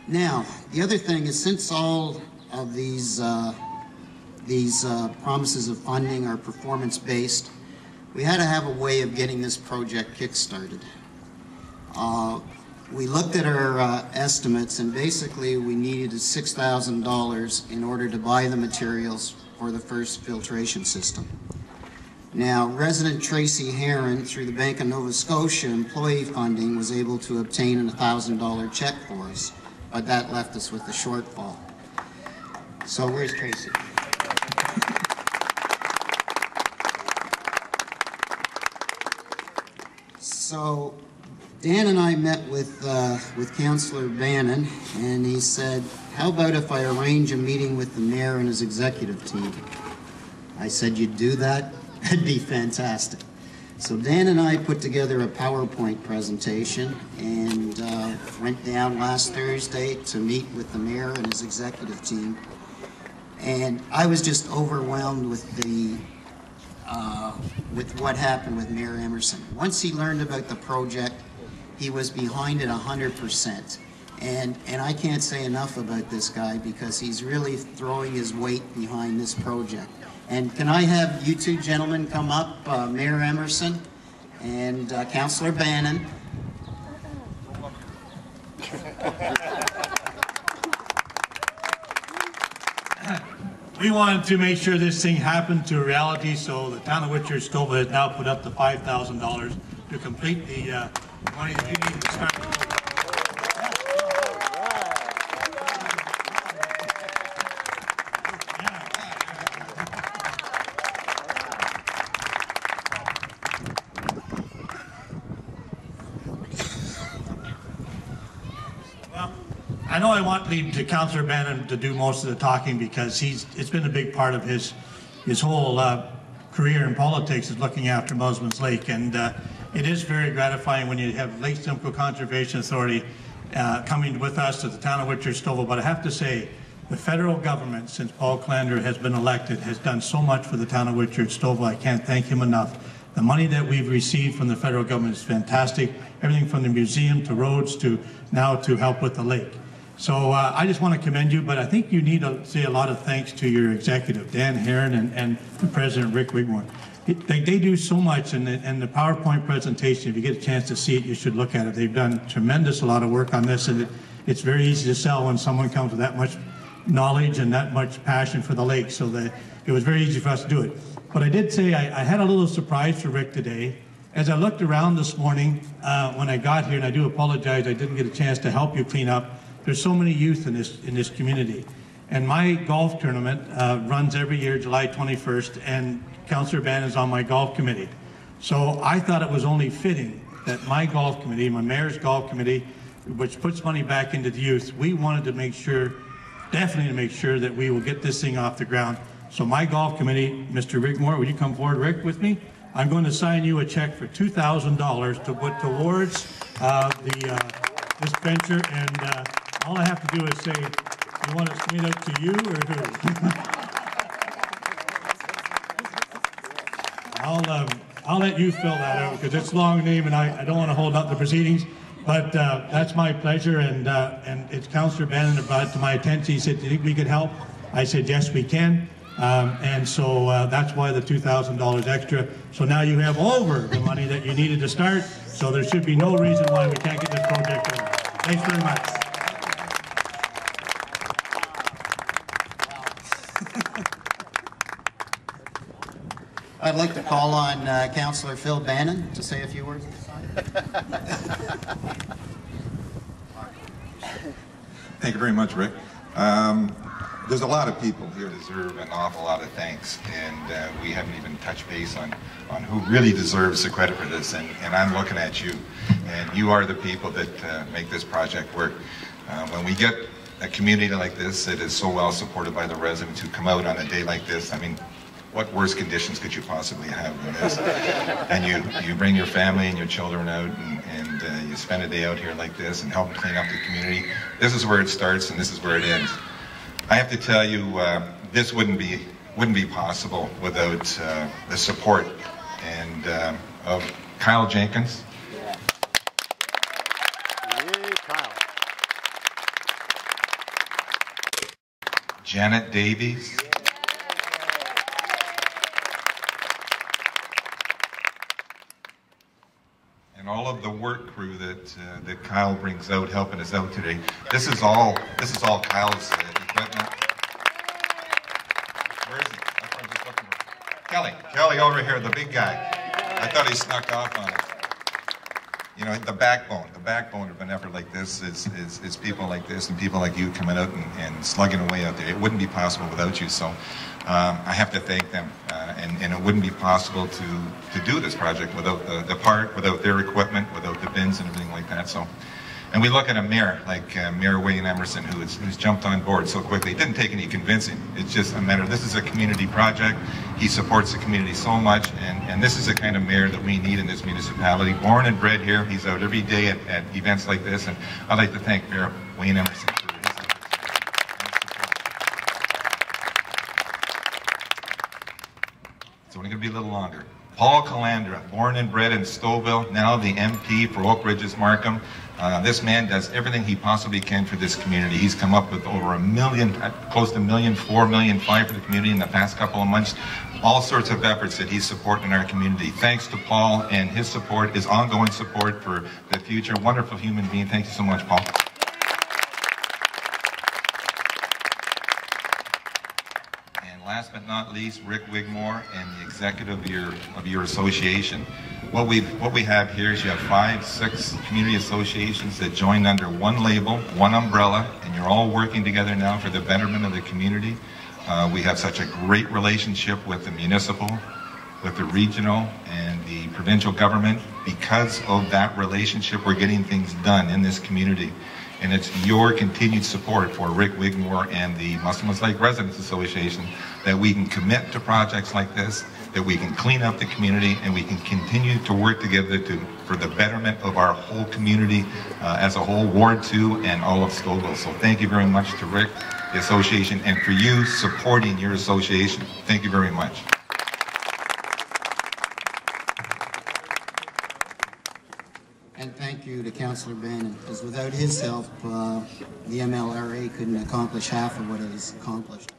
Now, the other thing is, since all of these promises of funding are performance-based, we had to have a way of getting this project kick-started. We looked at our estimates, and basically we needed $6,000 in order to buy the materials for the first filtration system. Now, resident Tracy Heron, through the Bank of Nova Scotia employee funding, was able to obtain a $1,000 check for us, but that left us with a shortfall. So where's Tracy? So Dan and I met with Councillor Bannon, and he said, how about if I arrange a meeting with the mayor and his executive team? I said, you'd do that? That'd be fantastic. So Dan and I put together a PowerPoint presentation and went down last Thursday to meet with the mayor and his executive team. And I was just overwhelmed with what happened with Mayor Emmerson. Once he learned about the project, he was behind it 100%. And I can't say enough about this guy, because he's really throwing his weight behind this project. And can I have you two gentlemen come up, Mayor Emmerson and Councillor Bannon. We wanted to make sure this thing happened to reality, so the Town of Whitchurch Stouffville has now put up the $5,000 to complete the money that you need to start the program. I know I want to leave to Councillor Bannon to do most of the talking, because it's been a big part of his whole career in politics, is looking after Musmons Lake, and it is very gratifying when you have Lake Simcoe Conservation Authority coming with us to the Town of Whitchurch Stouffville. But I have to say, the federal government, since Paul Callander has been elected, has done so much for the Town of Whitchurch Stouffville. I can't thank him enough. The money that we've received from the federal government is fantastic. Everything from the museum to roads to now to help with the lake. So I just want to commend you, but I think you need to say a lot of thanks to your executive, Dan Heron, and the president, Rick Wigmore. They do so much, and the PowerPoint presentation, if you get a chance to see it, you should look at it. They've done tremendous a lot of work on this, and it's very easy to sell when someone comes with that much knowledge and that much passion for the lake, so that it was very easy for us to do it. But I did say I had a little surprise for Rick today. As I looked around this morning when I got here, and I do apologize, I didn't get a chance to help you clean up. There's so many youth in this community. And my golf tournament runs every year, July 21st, and Councillor Bannon is on my golf committee. So I thought it was only fitting that my golf committee, my mayor's golf committee, which puts money back into the youth, we wanted to make sure, definitely to make sure, that we will get this thing off the ground. So my golf committee, Mr. Wigmore, would you come forward, Rick, with me? I'm going to sign you a check for $2,000 to put towards this venture, and all I have to do is say, you want us to meet up to you or who? I'll let you fill that out, because it's a long name and I don't want to hold up the proceedings. But that's my pleasure, and it's Councillor Bannon that brought it to my attention. He said, do you think we could help? I said, yes, we can. And so that's why the $2,000 extra. So now you have over the money that you needed to start, so there should be no reason why we can't get this project done. Thanks very much. I'd like to call on Councillor Phil Bannon to say a few words. Thank you very much, Rick. There's a lot of people here that deserve an awful lot of thanks, and we haven't even touched base on who really deserves the credit for this, and I'm looking at you, and you are the people that make this project work. When we get a community like this that is so well supported by the residents who come out on a day like this, I mean, what worse conditions could you possibly have than this? And you bring your family and your children out, and you spend a day out here like this and help clean up the community. This is where it starts and this is where it ends. I have to tell you, this wouldn't be possible without the support and of Kyle Jenkins. Janet Davies, and all of the work crew that Kyle brings out, helping us out today. This is all Kyle's equipment. Where is he? That's what I'm just looking for. Kelly over here, the big guy. I thought he snuck off on us. You know, the backbone of an effort like this is people like this and people like you coming out and slugging away out there. It wouldn't be possible without you, so I have to thank them. And it wouldn't be possible to do this project without the park, without their equipment, without the bins and everything like that. So, and we look at a mayor like Mayor Wayne Emmerson, who's jumped on board so quickly. It didn't take any convincing. It's just a matter. This is a community project. He supports the community so much, and this is the kind of mayor that we need in this municipality. Born and bred here, he's out every day at events like this, and I'd like to thank Mayor Wayne Emmerson for his efforts. It's only going to be a little longer. Paul Calandra, born and bred in Stouffville, now the MP for Oak Ridges Markham. This man does everything he possibly can for this community. He's come up with over $1 million, close to $1.4 million, $1.5 million for the community in the past couple of months. All sorts of efforts that he's supporting in our community. Thanks to Paul and his support, his ongoing support for the future. Wonderful human being. Thank you so much, Paul. Last but not least, Rick Wigmore and the executive of your association. What we have here is you have 5, 6 community associations that join under one label, one umbrella, and you're all working together now for the betterment of the community. We have such a great relationship with the municipal, with the regional, and the provincial government. Because of that relationship, we're getting things done in this community. And it's your continued support for Rick Wigmore and the Musselman's Lake Residents Association that we can commit to projects like this, that we can clean up the community, and we can continue to work together for the betterment of our whole community as a whole, Ward 2 and all of Stouffville. So thank you very much to Rick, the association, and for you supporting your association. Thank you very much. And thank you to Councillor Bannon, because without his help, the MLRA couldn't accomplish half of what it has accomplished.